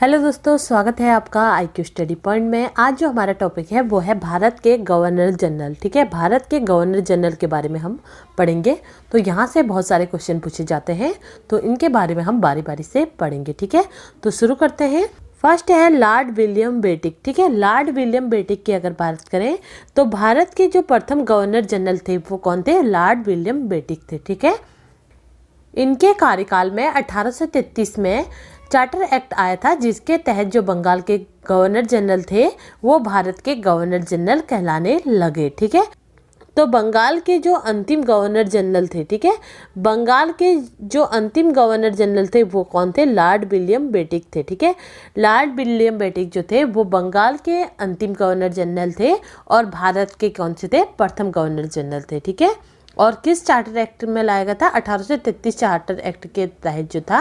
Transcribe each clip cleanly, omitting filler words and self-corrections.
Hello दोस्तों, स्वागत है आपका IQ स्टडी पॉइंट में। आज जो हमारा टॉपिक है वो है भारत के गवर्नर जनरल। ठीक है, भारत के गवर्नर जनरल के बारे में हम पढ़ेंगे। तो यहाँ से बहुत सारे क्वेश्चन पूछे जाते हैं, तो इनके बारे में हम बारी बारी से पढ़ेंगे। ठीक है, तो शुरू करते हैं। फर्स्ट है लॉर्ड विलियम बेटिक। ठीक है, लॉर्ड विलियम बेटिक की अगर बात करें तो भारत के जो प्रथम गवर्नर जनरल थे वो कौन थे? लॉर्ड विलियम बेटिक थे। ठीक है, इनके कार्यकाल में 1833 में चार्टर एक्ट आया था, जिसके तहत जो बंगाल के गवर्नर जनरल थे वो भारत के गवर्नर जनरल कहलाने लगे। ठीक है, तो बंगाल के जो अंतिम गवर्नर जनरल थे, ठीक है, बंगाल के जो अंतिम गवर्नर जनरल थे वो कौन थे? लॉर्ड विलियम बेटिक थे। ठीक है, लॉर्ड विलियम बेटिक जो थे वो बंगाल के अंतिम गवर्नर जनरल थे और भारत के कौन से थे? प्रथम गवर्नर जनरल थे। ठीक है, और किस चार्टर एक्ट में लाया गया था? 1833 चार्टर एक्ट के तहत जो था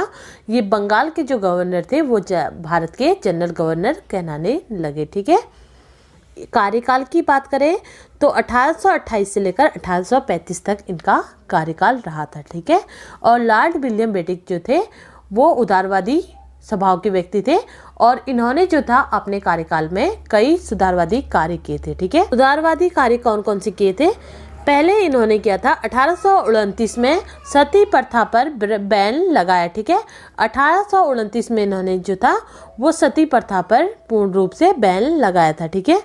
ये बंगाल के जो गवर्नर थे वो भारत के जनरल गवर्नर कहलाने लगे। ठीक है, कार्यकाल की बात करें तो 1828 से लेकर 1835 तक इनका कार्यकाल रहा था। ठीक है, और लॉर्ड विलियम बेटिक जो थे वो उदारवादी स्वभाव के व्यक्ति थे और इन्होंने जो था अपने कार्यकाल में कई सुधारवादी कार्य किए थे। ठीक है, उदारवादी कार्य कौन कौन से किए थे? पहले इन्होंने किया था 1829 में सती प्रथा पर बैन लगाया। ठीक है, 1829 में इन्होंने जो था वो सती प्रथा पर पूर्ण रूप से बैन लगाया था। ठीक है,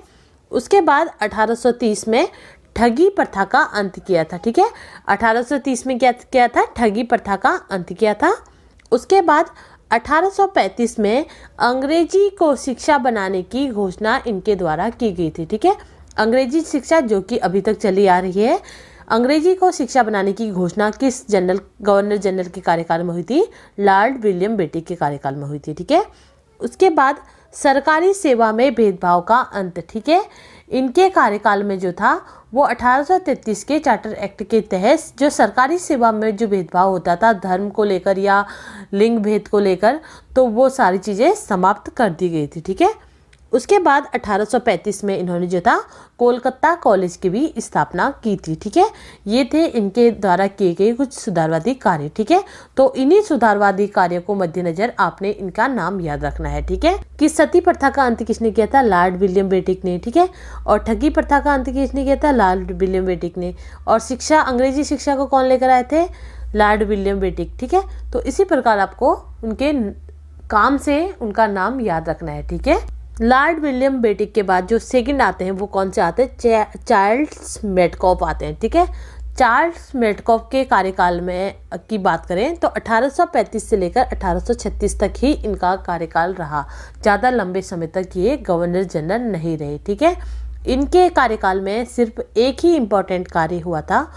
उसके बाद 1830 में ठगी प्रथा का अंत किया था। ठीक है, 1830 में क्या किया था? ठगी प्रथा का अंत किया था। उसके बाद 1835 में अंग्रेजी को शिक्षा बनाने की घोषणा इनके द्वारा की गई थी। ठीक है, अंग्रेजी शिक्षा जो कि अभी तक चली आ रही है, अंग्रेजी को शिक्षा बनाने की घोषणा किस गवर्नर जनरल के कार्यकाल में हुई थी? लॉर्ड विलियम बेटिक के कार्यकाल में हुई थी। ठीक है, उसके बाद सरकारी सेवा में भेदभाव का अंत। ठीक है, इनके कार्यकाल में जो था वो 1833 के चार्टर एक्ट के तहत जो सरकारी सेवा में जो भेदभाव होता था धर्म को लेकर या लिंग भेद को लेकर, तो वो सारी चीज़ें समाप्त कर दी गई थी। ठीक है, उसके बाद 1835 में इन्होंने जो था कोलकाता कॉलेज की भी स्थापना की थी। ठीक है, ये थे इनके द्वारा किए गए कुछ सुधारवादी कार्य। ठीक है, तो इन्हीं सुधारवादी कार्यों को मद्देनजर आपने इनका नाम याद रखना है। ठीक है, कि सती प्रथा का अंत किसने किया था? लॉर्ड विलियम बेटिक ने। ठीक है, और ठगी प्रथा का अंत किसने किया था? लॉर्ड विलियम बेटिक ने। और शिक्षा, अंग्रेजी शिक्षा को कौन लेकर आए थे? Lord William Bentinck. ठीक है, तो इसी प्रकार आपको उनके काम से उनका नाम याद रखना है। ठीक है, लॉर्ड विलियम बेटिक के बाद जो सेकंड आते हैं वो कौन से आते हैं? चार्ल्स मेडकॉफ आते हैं। ठीक है, चार्ल्स मेडकॉफ के कार्यकाल में की बात करें तो 1835 से लेकर 1836 तक ही इनका कार्यकाल रहा। ज़्यादा लंबे समय तक ये गवर्नर जनरल नहीं रहे। ठीक है, इनके कार्यकाल में सिर्फ एक ही इम्पोर्टेंट कार्य हुआ था,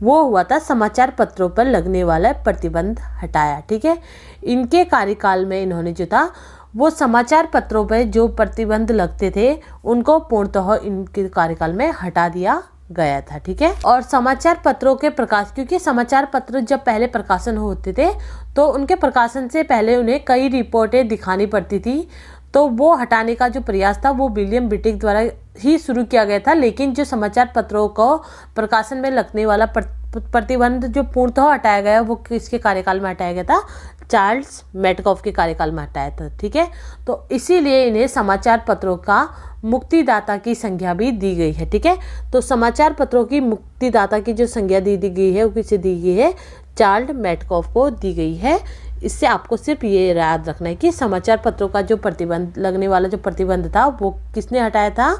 वो हुआ था समाचार पत्रों पर लगने वाला प्रतिबंध हटाया। ठीक है, इनके कार्यकाल में इन्होंने जो था वो समाचार पत्रों पर जो प्रतिबंध लगते थे उनको पूर्णतः इनके कार्यकाल में हटा दिया गया था। ठीक है, और समाचार पत्रों के प्रकाश, क्योंकि समाचार पत्र जब पहले प्रकाशन होते थे तो उनके प्रकाशन से पहले उन्हें कई रिपोर्टें दिखानी पड़ती थी, तो वो हटाने का जो प्रयास था वो विलियम बेटिक द्वारा ही शुरू किया गया था। लेकिन जो समाचार पत्रों को प्रकाशन में लगने वाला प्रतिबंध जो पूर्णतः हटाया गया वो किसके कार्यकाल में हटाया गया था? चार्ल्स मेडकॉफ के कार्यकाल में हटाया था। ठीक है, तो इसीलिए इन्हें समाचार पत्रों का मुक्तिदाता की संज्ञा भी दी गई है। ठीक है, तो समाचार पत्रों की मुक्तिदाता की जो संज्ञा दी गई है वो किसे दी गई है? चार्ल्स मेडकॉफ को दी गई है। इससे आपको सिर्फ ये याद रखना है कि समाचार पत्रों का जो प्रतिबंध लगने वाला जो प्रतिबंध था वो किसने हटाया था?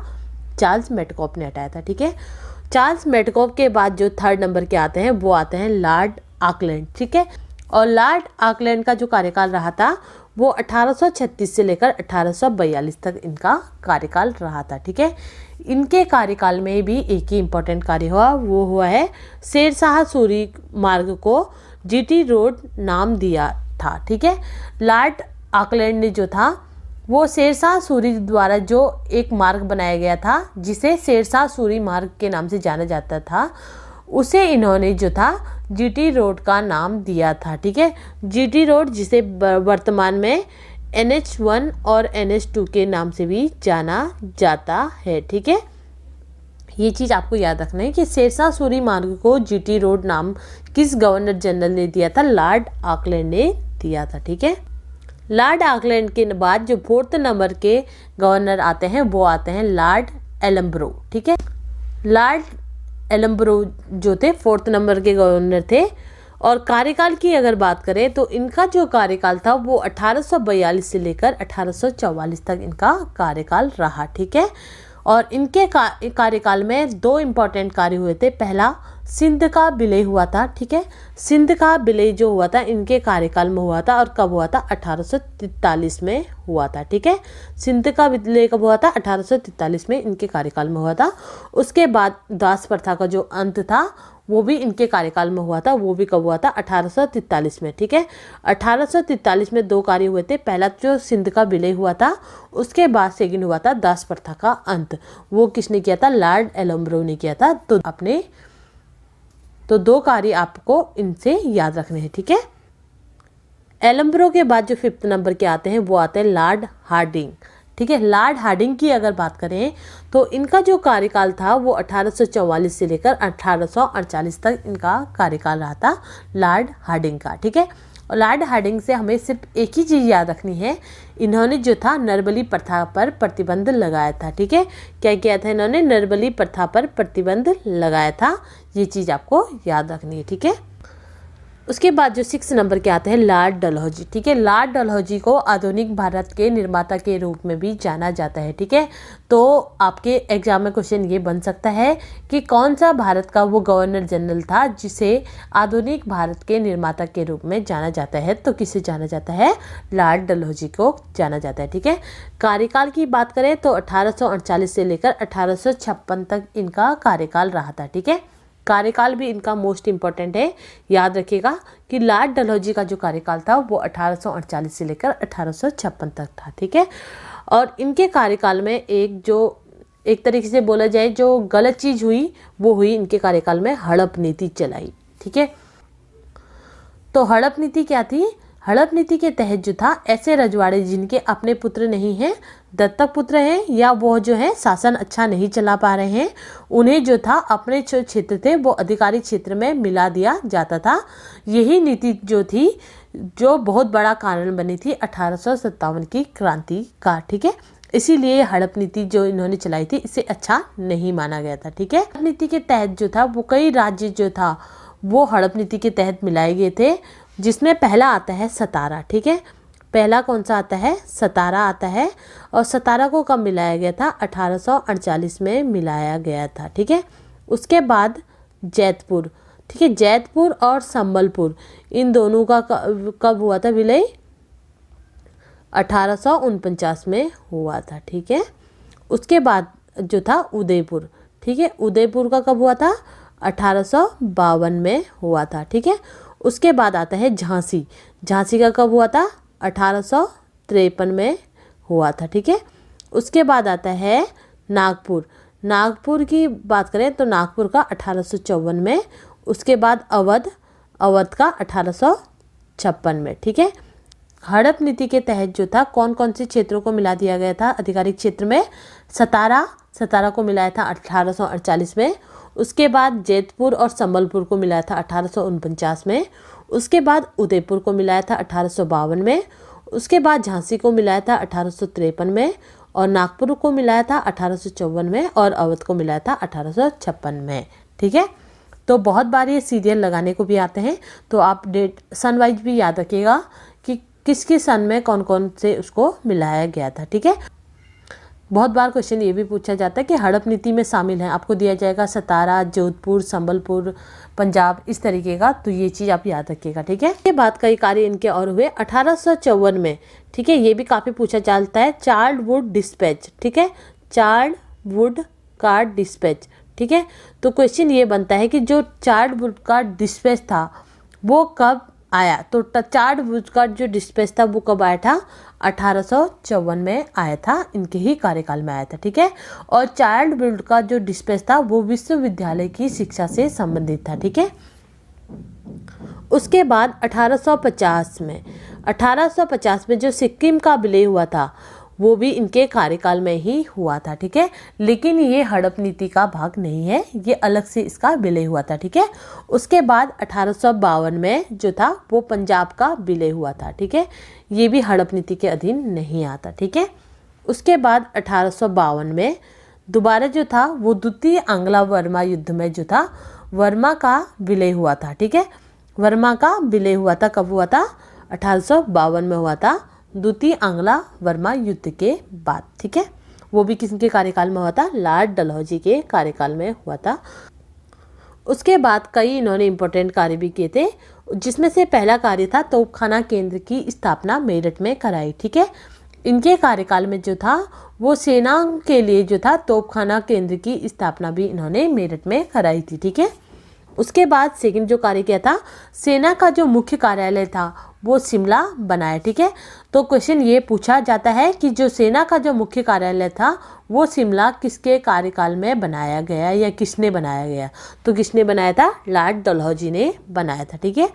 चार्ल्स मेडकॉफ ने हटाया था। ठीक है, चार्ल्स मेडकॉफ के बाद जो थर्ड नंबर के आते हैं वो आते हैं लॉर्ड ऑकलैंड। ठीक है, और लॉर्ड ऑकलैंड का जो कार्यकाल रहा था वो 1836 से लेकर 1842 तक इनका कार्यकाल रहा था। ठीक है, इनके कार्यकाल में भी एक ही इम्पोर्टेंट कार्य हुआ, वो हुआ है शेरशाह सूरी मार्ग को जीटी रोड नाम दिया था। ठीक है, लॉर्ड ऑकलैंड ने जो था वो शेरशाह सूरी द्वारा जो एक मार्ग बनाया गया था जिसे शेरशाह सूरी मार्ग के नाम से जाना जाता था, उसे इन्होंने जो था जीटी रोड का नाम दिया था। ठीक है, जीटी रोड जिसे वर्तमान में NH1 और NH2 के नाम से भी जाना जाता है। ठीक है, ये चीज़ आपको याद रखना है कि शेरशाह सूरी मार्ग को जीटी रोड नाम किस गवर्नर जनरल ने दिया था? लॉर्ड ऑकलैंड ने दिया था। ठीक है, लॉर्ड ऑकलैंड के बाद जो 4th नंबर के गवर्नर आते हैं वो आते हैं लॉर्ड एलम्ब्रो। ठीक है, लॉर्ड एलम्ब्रो जो थे 4th नंबर के गवर्नर थे। और कार्यकाल की अगर बात करें तो इनका जो कार्यकाल था वो 1842 से लेकर 1844 तक इनका कार्यकाल रहा। ठीक है, और इनके कार्यकाल में 2 इम्पॉर्टेंट कार्य हुए थे। पहला सिंध का विलय हुआ था। ठीक है, सिंध का विलय जो हुआ था इनके कार्यकाल में हुआ था, और कब हुआ था? 1843 में हुआ था। ठीक है, सिंध का विलय कब हुआ था? 1843 में इनके कार्यकाल में हुआ था। उसके बाद दास प्रथा का जो अंत था वो भी इनके कार्यकाल में हुआ था, वो भी कब हुआ था? 1843 में। ठीक है, 1843 में 2 कार्य हुए थे। पहला जो सिंध का विलय हुआ था, उसके बाद सेकंड हुआ था दास प्रथा का अंत। वो किसने किया था? लॉर्ड एलम्ब्रो ने किया था। तो 2 कार्य आपको इनसे याद रखने हैं। ठीक है, एलम्ब्रो के बाद जो 5th नंबर के आते हैं वो आते हैं लॉर्ड हार्डिंग। ठीक है, लॉर्ड हार्डिंग की अगर बात करें तो इनका जो कार्यकाल था वो 1844 से लेकर 1848 तक इनका कार्यकाल रहा था लॉर्ड हार्डिंग का। ठीक है, और लॉर्ड हार्डिंग से हमें सिर्फ एक ही चीज़ याद रखनी है, इन्होंने जो था नरबली प्रथा पर प्रतिबंध लगाया था। ठीक है, क्या किया था इन्होंने? नरबली प्रथा पर प्रतिबंध लगाया था। ये चीज़ आपको याद रखनी है। ठीक है, उसके बाद जो 6 नंबर के आते हैं लॉर्ड डलहौजी। ठीक है, लॉर्ड डलहौजी को आधुनिक भारत के निर्माता के रूप में भी जाना जाता है। ठीक है, तो आपके एग्जाम में क्वेश्चन ये बन सकता है कि कौन सा भारत का वो गवर्नर जनरल था जिसे आधुनिक भारत के निर्माता के रूप में जाना जाता है? तो किसे जाना जाता है? लॉर्ड डलहौजी को जाना जाता है। ठीक है, कार्यकाल की बात करें तो 1848 से लेकर 1856 तक इनका कार्यकाल रहा था। ठीक है, कार्यकाल भी इनका मोस्ट इम्पॉर्टेंट है, याद रखिएगा कि लॉर्ड डलहौजी का जो कार्यकाल था वो 1848 से लेकर 1856 तक था। ठीक है, और इनके कार्यकाल में एक तरीके से बोला जाए जो गलत चीज़ हुई वो हुई इनके कार्यकाल में हड़प नीति चलाई। ठीक है, तो हड़प नीति क्या थी? हड़प नीति के तहत जो था ऐसे रजवाड़े जिनके अपने पुत्र नहीं हैं, दत्तक पुत्र हैं, या वो जो है शासन अच्छा नहीं चला पा रहे हैं, उन्हें जो था अपने जो क्षेत्र थे वो अधिकारी क्षेत्र में मिला दिया जाता था। यही नीति जो थी जो बहुत बड़ा कारण बनी थी 1857 की क्रांति का। ठीक है, इसीलिए हड़प नीति जो इन्होंने चलाई थी इसे अच्छा नहीं माना गया था। ठीक है, हड़प नीति के तहत जो था वो कई राज्य जो था वो हड़प नीति के तहत मिलाए गए थे, जिसमें पहला आता है सतारा। ठीक है, पहला कौन सा आता है? सतारा आता है। और सतारा को कब मिलाया गया था? 1848 में मिलाया गया था। ठीक है, उसके बाद जैतपुर। ठीक है, जैतपुर और संबलपुर इन दोनों का कब हुआ था विलय? 1849 में हुआ था। ठीक है, उसके बाद जो था उदयपुर। ठीक है, उदयपुर का कब हुआ था? 1852 में हुआ था। ठीक है, उसके बाद आता है झांसी। झांसी का कब हुआ था? 1853 में हुआ था। ठीक है, उसके बाद आता है नागपुर। नागपुर की बात करें तो नागपुर का 1854 में। उसके बाद अवध का 1856 में। ठीक है, हड़प नीति के तहत जो था कौन कौन से क्षेत्रों को मिला दिया गया था आधिकारिक क्षेत्र में? सतारा को मिलाया था 1848 में। उसके बाद जैतपुर और संबलपुर को मिलाया था 1849 में। उसके बाद उदयपुर को मिलाया था 1852 में। उसके बाद झांसी को मिलाया था 1853 में, और नागपुर को मिलाया था 1854 में, और अवध को मिलाया था 1856 में। ठीक है, तो बहुत बार ये सीरियल लगाने को भी आते हैं, तो आप डेट सन वाइज भी याद रखिएगा कि किस सन में कौन कौन से उसको मिलाया गया था। ठीक है, बहुत बार क्वेश्चन ये भी पूछा जाता है कि हड़प नीति में शामिल है, आपको दिया जाएगा सतारा, जोधपुर, संबलपुर, पंजाब, इस तरीके का, तो ये चीज़ आप याद रखिएगा। ठीक है, इसके बाद कई कार्य इनके और हुए 1854 में। ठीक है, ये भी काफ़ी पूछा जाता है, चार्ल्ड डिस्पैच। ठीक है, चार्ल्ड का डिस्पैच। ठीक है, तो क्वेश्चन ये बनता है कि जो चार्ल्ड का डिस्पैच था वो कब आया? तो चार्ल्ड का जो डिस्पैच था वो कब आया था? 1854 में आया था, इनके ही कार्यकाल में आया था। ठीक है, और चार्ल्ड का जो डिस्पैच था वो विश्वविद्यालय की शिक्षा से संबंधित था। ठीक है, उसके बाद 1850 में जो सिक्किम का विलय हुआ था वो भी इनके कार्यकाल में ही हुआ था, ठीक है। लेकिन ये हड़प नीति का भाग नहीं है, ये अलग से इसका विलय हुआ था, ठीक है। उसके बाद 1852 में जो था वो पंजाब का विलय हुआ था, ठीक है। ये भी हड़प नीति के अधीन नहीं आता, ठीक है। उसके बाद 1852 में दोबारा जो था वो द्वितीय आंग्ला वर्मा युद्ध में जो था वर्मा का विलय हुआ था, ठीक है। वर्मा का विलय हुआ था, कब हुआ था? 1852 में हुआ था, द्वितीय आंग्ला वर्मा युद्ध के बाद, ठीक है। वो भी किसके कार्यकाल में हुआ था? लॉर्ड डलहौजी के कार्यकाल में हुआ था। उसके बाद कई इन्होंने इम्पोर्टेंट कार्य भी किए थे, जिसमें से पहला कार्य था तोपखाना केंद्र की स्थापना मेरठ में कराई, ठीक है। इनके कार्यकाल में जो था वो सेना के लिए जो था तोपखाना केंद्र की स्थापना भी इन्होंने मेरठ में कराई थी, ठीक है। उसके बाद सेकंड जो कार्य किया था, सेना का जो मुख्य कार्यालय था वो शिमला बनाया, ठीक है। तो क्वेश्चन ये पूछा जाता है कि जो सेना का जो मुख्य कार्यालय था वो शिमला किसके कार्यकाल में बनाया गया या किसने बनाया गया? तो किसने बनाया था? लॉर्ड डलहौजी ने बनाया था, ठीक है।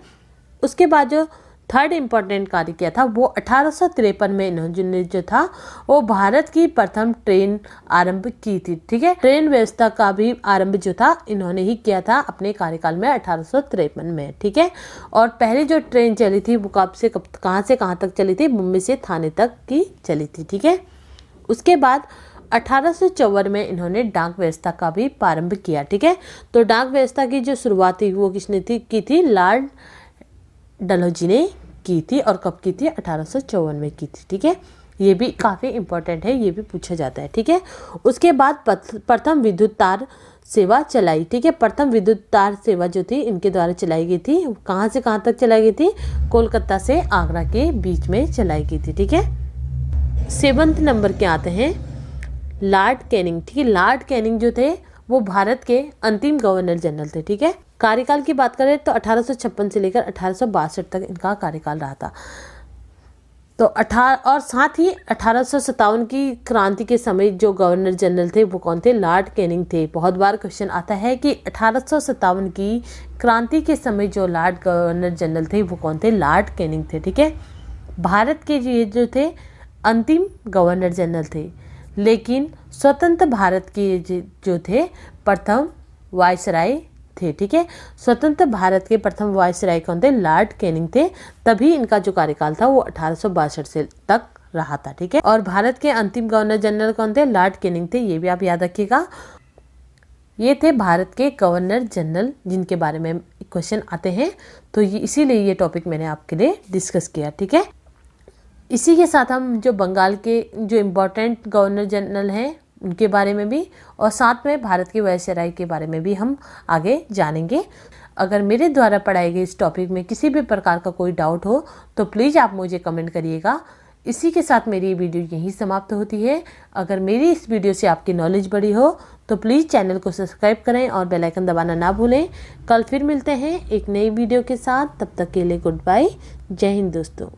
उसके बाद जो थर्ड इम्पोर्टेंट कार्य किया था वो 1853 में इन्होंने जो था वो भारत की प्रथम ट्रेन आरंभ की थी, ठीक है। ट्रेन व्यवस्था का भी आरंभ जो था इन्होंने ही किया था अपने कार्यकाल में 1853 में, ठीक है। और पहली जो ट्रेन चली थी वो कब से कहाँ से कहाँ तक चली थी? मुंबई से थाने तक की चली थी, ठीक है। उसके बाद 1854 में इन्होंने डाक व्यवस्था का भी प्रारंभ किया, ठीक है। तो डाक व्यवस्था की जो शुरुआत थी वो किसने की थी? लॉर्ड डलहौजी ने की थी। और कब की थी? 1854 में की थी, ठीक है। ये भी काफ़ी इंपॉर्टेंट है, ये भी पूछा जाता है, ठीक है। उसके बाद प्रथम विद्युत तार सेवा चलाई, ठीक है। प्रथम विद्युत तार सेवा जो थी इनके द्वारा चलाई गई थी। कहाँ से कहाँ तक चलाई गई थी? कोलकाता से आगरा के बीच में चलाई गई थी, ठीक है। 7वें नंबर के आते हैं लॉर्ड कैनिंग, ठीक है। लॉर्ड कैनिंग जो थे वो भारत के अंतिम गवर्नर जनरल थे, ठीक है। कार्यकाल की बात करें तो 1856 से लेकर 1862 तक इनका कार्यकाल रहा था। तो और साथ ही 1857 की क्रांति के समय जो गवर्नर जनरल थे वो कौन थे? लॉर्ड कैनिंग थे। बहुत बार क्वेश्चन आता है कि 1857 की क्रांति के समय जो लॉर्ड गवर्नर जनरल थे वो कौन थे? लॉर्ड कैनिंग थे, ठीक है। भारत के ये जो थे अंतिम गवर्नर जनरल थे, लेकिन स्वतंत्र भारत के जो थे प्रथम वायसराय थे, ठीक है। स्वतंत्र भारत के प्रथम वायसराय कौन थे? लॉर्ड कैनिंग थे। तभी इनका जो कार्यकाल था वो 1862 से तक रहा था, ठीक है। और भारत के अंतिम गवर्नर जनरल कौन थे? लॉर्ड कैनिंग थे। ये भी आप याद रखिएगा। ये थे भारत के गवर्नर जनरल जिनके बारे में क्वेश्चन आते हैं, तो इसीलिए ये टॉपिक मैंने आपके लिए डिस्कस किया, ठीक है। इसी के साथ हम जो बंगाल के जो इम्पोर्टेंट गवर्नर जनरल हैं उनके बारे में भी और साथ में भारत के वायसराय के बारे में भी हम आगे जानेंगे। अगर मेरे द्वारा पढ़ाए गए इस टॉपिक में किसी भी प्रकार का कोई डाउट हो तो प्लीज़ आप मुझे कमेंट करिएगा। इसी के साथ मेरी ये वीडियो यहीं समाप्त होती है। अगर मेरी इस वीडियो से आपकी नॉलेज बढ़ी हो तो प्लीज़ चैनल को सब्सक्राइब करें और बेल आइकन दबाना ना भूलें। कल फिर मिलते हैं एक नई वीडियो के साथ, तब तक के लिए गुड बाय। जय हिंद दोस्तों।